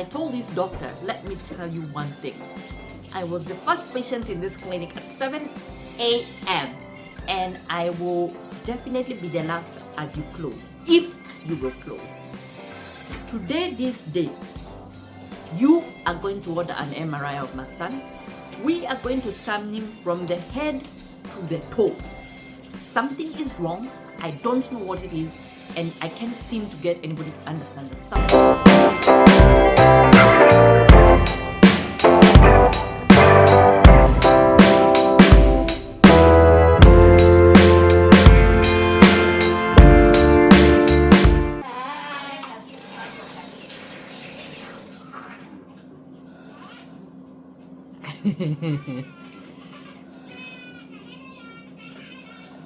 told this doctor, let me tell you one thing. I was the first patient in this clinic at 7 a.m. and I will definitely be the last as you close, if you will close. Today, this day, you are going to order an MRI of my son. We are going to scan him from the head to the toe. Something is wrong. I don't know what it is, and I can't seem to get anybody to understand the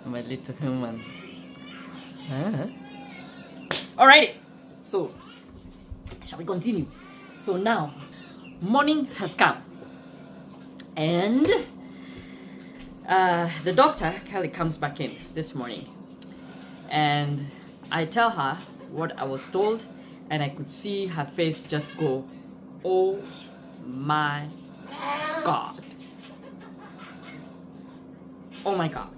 My little human. Alrighty, so shall we continue? So now morning has come, and the doctor Kelly comes back in this morning, and I tell her what I was told, and I could see her face just go, oh my God, oh my God.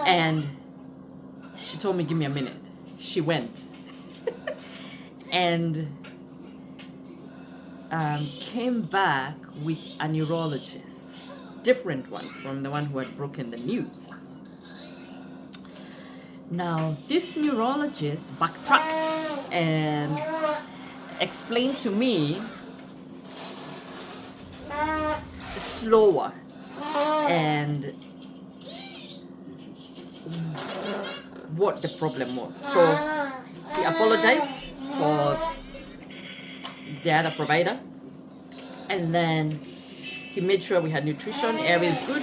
And she told me, give me a minute. She went and came back with a neurologist, different one from the one who had broken the news. Now, this neurologist backtracked and explained to me slower and what the problem was. So he apologized for the other provider, and then he made sure we had nutrition, air is good,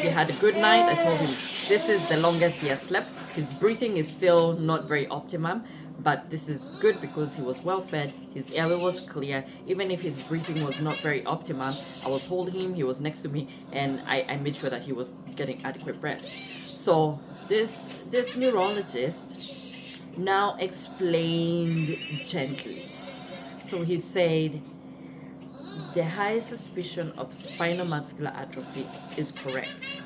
he had a good night. I told him this is the longest he has slept. His breathing is still not very optimum, but this is good because he was well fed, his airway was clear. Even if his breathing was not very optimum, I was holding him, he was next to me, and I made sure that he was getting adequate breath. So this neurologist now explained gently. So he said the high suspicion of spinal muscular atrophy is correct.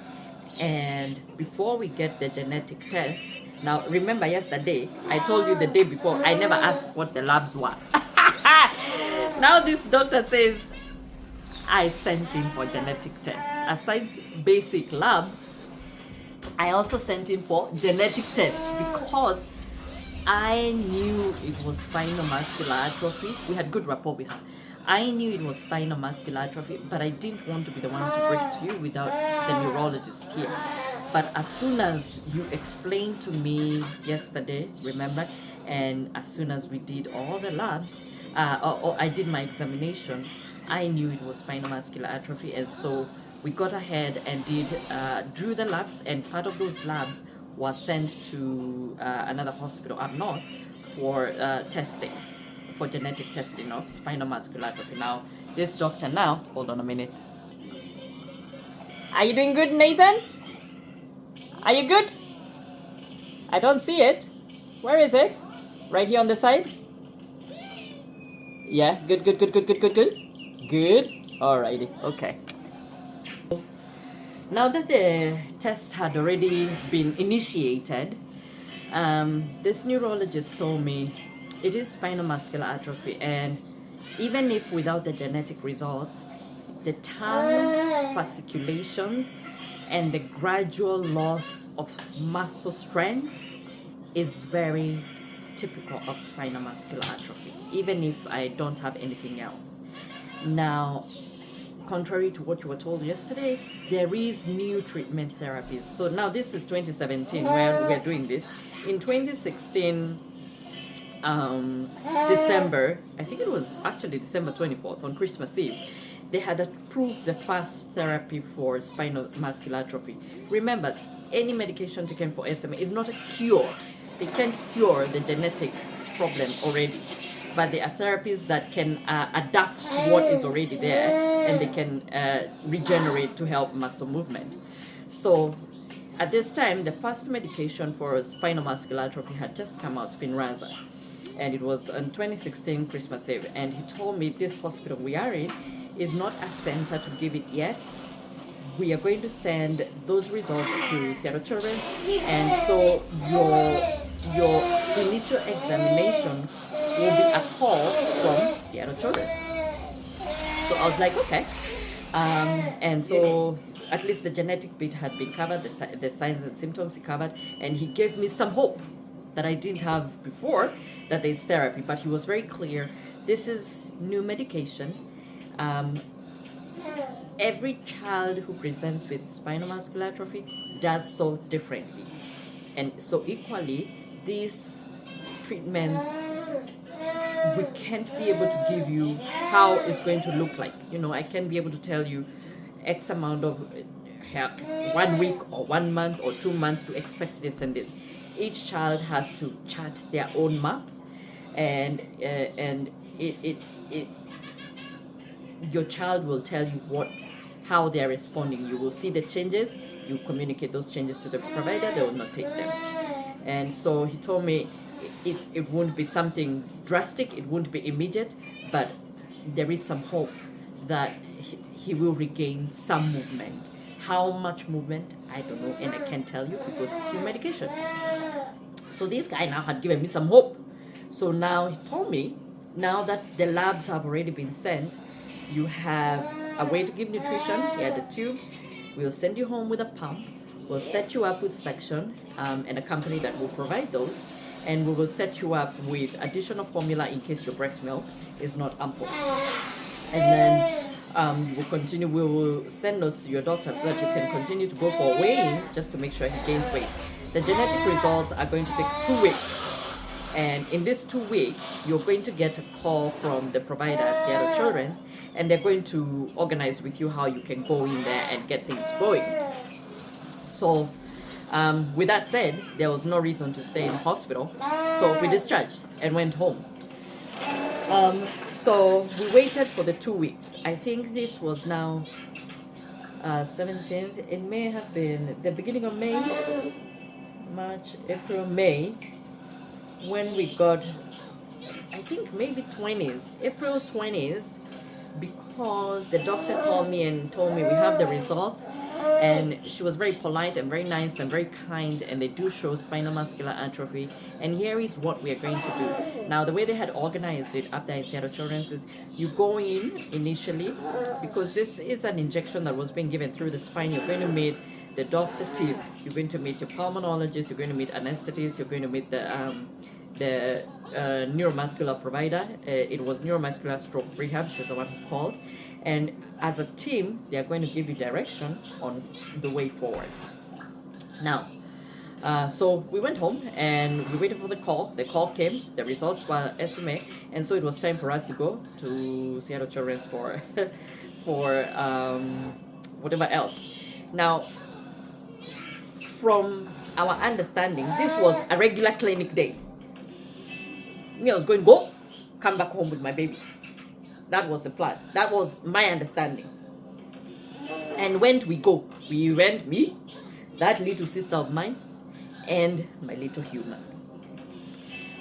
And before we get the genetic test, now remember yesterday, I told you the day before, I never asked what the labs were. Now this doctor says, I sent in for genetic test. Aside basic labs, I also sent in for genetic test because I knew it was spinal muscular atrophy. We had good rapport with her. I knew it was spinal muscular atrophy, but I didn't want to be the one to break it to you without the neurologist here. But as soon as you explained to me yesterday, remember, and as soon as we did all the labs, or I did my examination, I knew it was spinal muscular atrophy, and so we got ahead and drew the labs, and part of those labs was sent to another hospital up north for testing, for genetic testing of spinal muscular atrophy. Now, this doctor now, hold on a minute. Are you doing good, Nathan? Are you good? I don't see it. Where is it? Right here on the side? Yeah, good. Good. Alrighty, okay. Now that the test had already been initiated, this neurologist told me it is spinal muscular atrophy, and even if without the genetic results, the tongue fasciculations and the gradual loss of muscle strength is very typical of spinal muscular atrophy, even if I don't have anything else. Now, contrary to what you were told yesterday, there is new treatment therapies. So now this is 2017 where we're doing this. In 2016, December, I think it was actually December 24th, on Christmas Eve, they had approved the first therapy for spinal muscular atrophy. Remember, any medication taken for SMA is not a cure. They can't cure the genetic problem already, but there are therapies that can adapt what is already there, and they can regenerate to help muscle movement. So at this time, the first medication for spinal muscular atrophy had just come out, Spinraza. and it was on 2016 Christmas Eve. And he told me this hospital we are in is not a center to give it yet. We are going to send those results to Seattle Children's, and so your initial examination will be a call from Seattle Children's. So I was like, okay. And so at least the genetic bit had been covered, the signs and symptoms he covered, and he gave me some hope that I didn't have before, that there's therapy. But he was very clear, this is new medication. Every child who presents with spinal muscular atrophy does so differently. And so equally, these treatments, we can't be able to give you how it's going to look like. I can't be able to tell you X amount of 1 week or 1 month or 2 months to expect this and this. Each child has to chart their own map, and your child will tell you how they are responding. You will see the changes, you communicate those changes to the provider, they will not take them. And so he told me it won't be something drastic, it won't be immediate, but there is some hope that he will regain some movement. How much movement, I don't know, and I can't tell you because it's new medication. So this guy now had given me some hope. So now he told me, now that the labs have already been sent, you have a way to give nutrition. He had a tube. We'll send you home with a pump. We'll set you up with suction and a company that will provide those. And we will set you up with additional formula in case your breast milk is not ample. And then we will continue. We will send those to your doctor so that you can continue to go for weigh-ins just to make sure he gains weight. The genetic results are going to take 2 weeks. And in these 2 weeks, you're going to get a call from the provider at Seattle Children's, and they're going to organize with you how you can go in there and get things going. So with that said, there was no reason to stay in the hospital. So we discharged and went home. So we waited for the 2 weeks. I think this was now 17th. It may have been the beginning of May, March, April, May, when we got, I think maybe 20s, April 20s, because the doctor called me and told me we have the results, and she was very polite and very nice and very kind, and they do show spinal muscular atrophy, and here is what we are going to do. Now, the way they had organized it up there in Seattle Children's is you go in initially, because this is an injection that was being given through the spine. You're going to meet the doctor team, you're going to meet your pulmonologist, you're going to meet anesthetist, you're going to meet the neuromuscular provider. It was neuromuscular stroke rehab, she's the one who called. And as a team, they are going to give you direction on the way forward. Now, so we went home and we waited for the call. The call came, the results were SMA, and so it was time for us to go to Seattle Children's for whatever else. Now, from our understanding, this was a regular clinic day. I was going to go, come back home with my baby. That was the plan. That was my understanding. And when we go, we went, me, that little sister of mine, and my little human.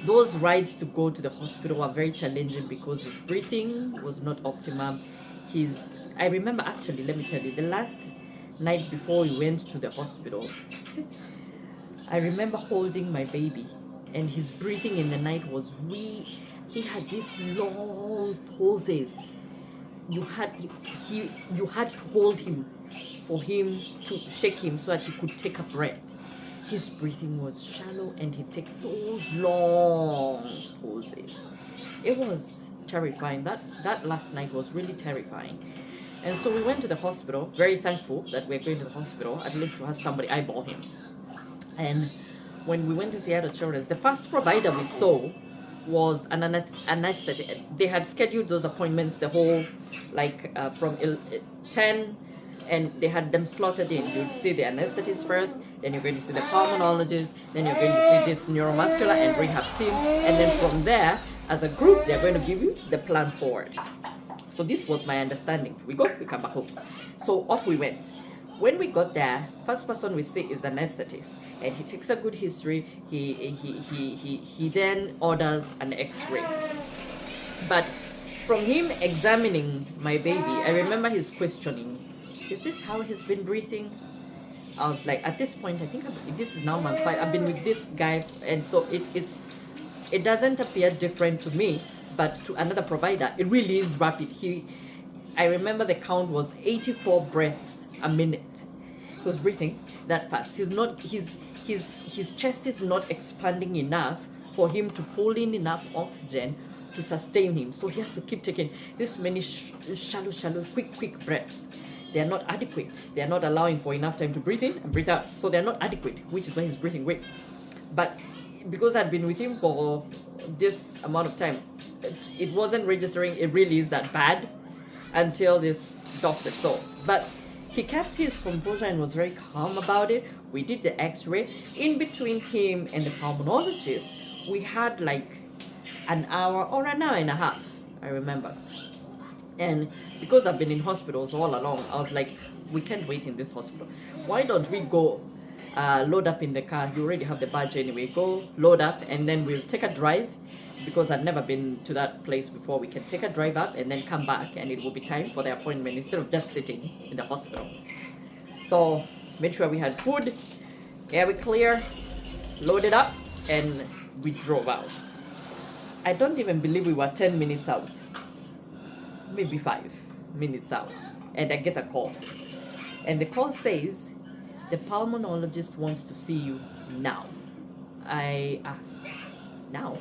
Those rides to go to the hospital were very challenging because his breathing was not optimum. I remember actually, let me tell you, the last night before we went to the hospital, I remember holding my baby, and his breathing in the night was weak. He had these long pauses. You had to hold him for him to shake him so that he could take a breath. His breathing was shallow and he'd take those long pauses. It was terrifying. That last night was really terrifying. And so we went to the hospital, very thankful that we're going to the hospital, at least to have somebody eyeball him. And when we went to Seattle Children's, the first provider we saw was an anesthetist. They had scheduled those appointments the whole, from 10, and they had them slotted in. You'd see the anesthetist first, then you're going to see the pulmonologist, then you're going to see this neuromuscular and rehab team, and then from there, as a group, they're going to give you the plan forward. So this was my understanding. We go, we come back home. So off we went. When we got there, first person we see is the anesthetist. and he takes a good history. He then orders an X-ray. But from him examining my baby, I remember his questioning, is this how he's been breathing? I was like, at this point, I think this is now month 5. I've been with this guy, and so it doesn't appear different to me, but to another provider, it really is rapid. I remember the count was 84 breaths a minute. He was breathing that fast. His chest is not expanding enough for him to pull in enough oxygen to sustain him. So he has to keep taking this many shallow, quick breaths. They are not adequate. They are not allowing for enough time to breathe in and breathe out. So they are not adequate, which is why he's breathing quick. But because I'd been with him for this amount of time, it wasn't registering it really is that bad until this doctor saw. But he kept his composure and was very calm about it. We did the X-ray. In between him and the pulmonologist, we had like an hour or an hour and a half, I remember. And because I've been in hospitals all along, I was like, we can't wait in this hospital. Why don't we go load up in the car? You already have the badge anyway. Go load up, and then we'll take a drive. Because I've never been to that place before, we can take a drive up and then come back, and it will be time for the appointment instead of just sitting in the hospital. So made sure we had food, air we clear, loaded up, and we drove out. I don't even believe we were 10 minutes out. Maybe 5 minutes out, and I get a call, and the call says the pulmonologist wants to see you now. I asked, now?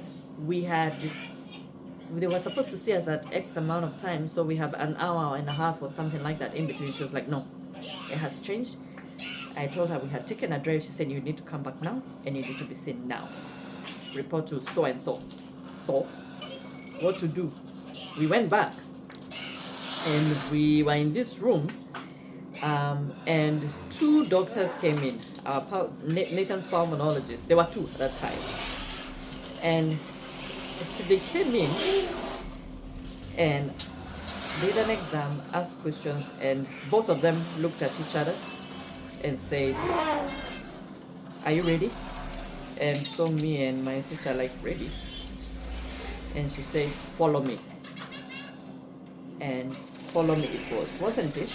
They were supposed to see us at X amount of time, so we have an hour and a half or something like that in between. She was like, no, it has changed. I told her we had taken a drive. She said, you need to come back now and you need to be seen now. Report to so and so. So what to do? We went back, and we were in this room, and 2 doctors came in, Nathan's pulmonologist. There were 2 at that time, and they came in and did an exam, asked questions, and both of them looked at each other and said, are you ready? And so me and my sister like, ready? And she said, follow me. And follow me it was, wasn't it?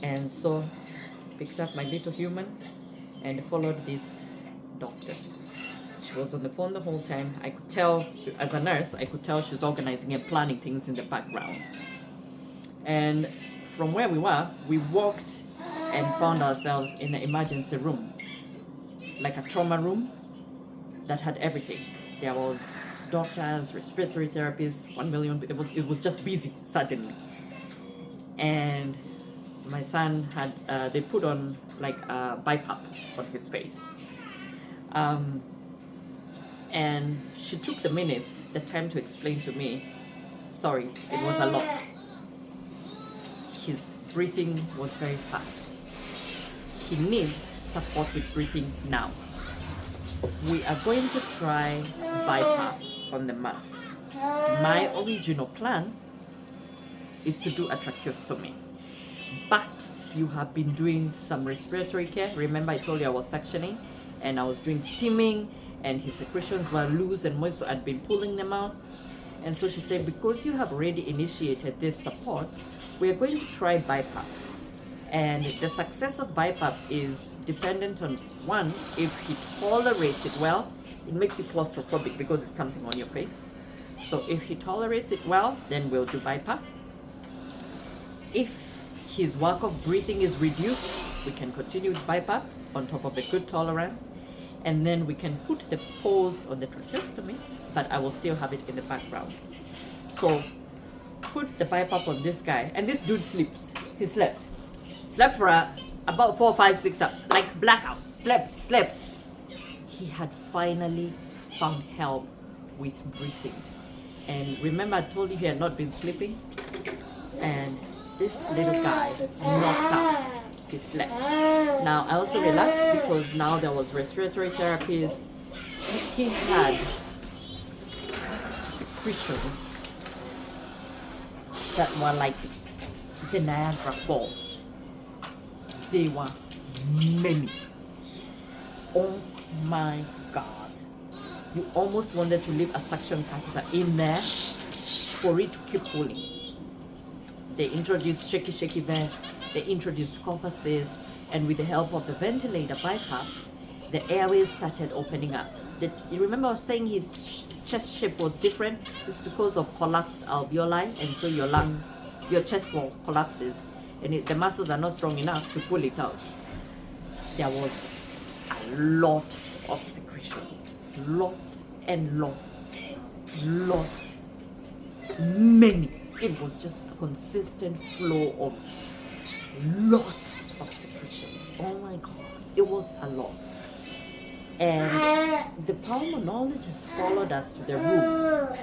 And so picked up my little human and followed this doctor. She was on the phone the whole time. I could tell, as a nurse, I could tell she was organizing and planning things in the background. And from where we were, we walked and found ourselves in an emergency room, like a trauma room that had everything. There was doctors, respiratory therapists, 1 million. It was just busy suddenly. And my son had, they put on like a BiPAP on his face. And she took the time to explain to me, sorry, it was a lot. His breathing was very fast. He needs support with breathing now. We are going to try BiPAP on the mouth. My original plan is to do a tracheostomy, but you have been doing some respiratory care. Remember I told you I was sectioning and I was doing steaming, and his secretions were loose and moist, so I'd been pulling them out. And so she said, because you have already initiated this support, we are going to try BiPAP. And the success of BiPAP is dependent on, 1, if he tolerates it well. It makes you claustrophobic because it's something on your face. So if he tolerates it well, then we'll do BiPAP. If his work of breathing is reduced, we can continue with BiPAP on top of the good tolerance. And then we can put the pause on the tracheostomy, but I will still have it in the background. So put the BiPAP on this guy, and this dude sleeps. He slept for about 4, 5, 6 hours, like blackout. Slept. He had finally found help with breathing. And remember I told you he had not been sleeping? And this little guy knocked out. He slept. Now I also relaxed because now there was respiratory therapist. He had secretions that were like the Niagara Falls. They were many. Oh my God. You almost wanted to leave a suction catheter in there for it to keep pulling. They introduced shaky vest, they introduced cough assist, and with the help of the ventilator BiPAP, the airways started opening up. You remember I was saying his chest shape was different? It's because of collapsed alveoli, and so your chest wall collapses, and the muscles are not strong enough to pull it out. There was a lot of secretions, lots and lots, many. It was just a consistent flow of lots of secretions. Oh my God, it was a lot. And the pulmonologist followed us to the room,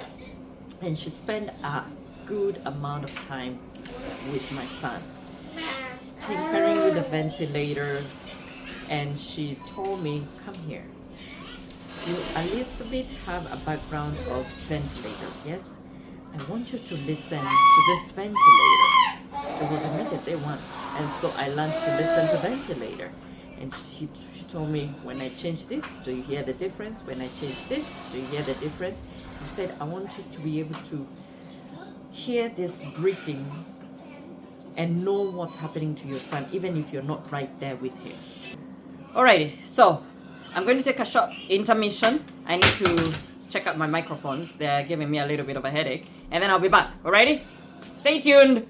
and she spent a good amount of time with my son, tinkering with the ventilator, and she told me, come here. You at least a bit have a background of ventilators, yes? I want you to listen to this ventilator. It was a midday one, and so I learned to listen to ventilator. And she told me, when I change this, do you hear the difference? When I change this, do you hear the difference? She said, I want you to be able to hear this breathing and know what's happening to your son, even if you're not right there with him. Alrighty, so I'm going to take a short intermission. I need to check out my microphones. They're giving me a little bit of a headache. And then I'll be back. Alrighty? Stay tuned.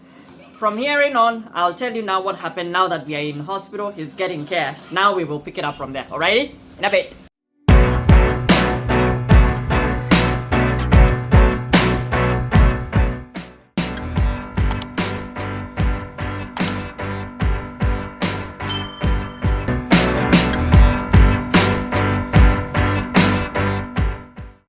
From here on, I'll tell you now what happened now that we are in hospital. He's getting care. Now we will pick it up from there. Alrighty? In a bit.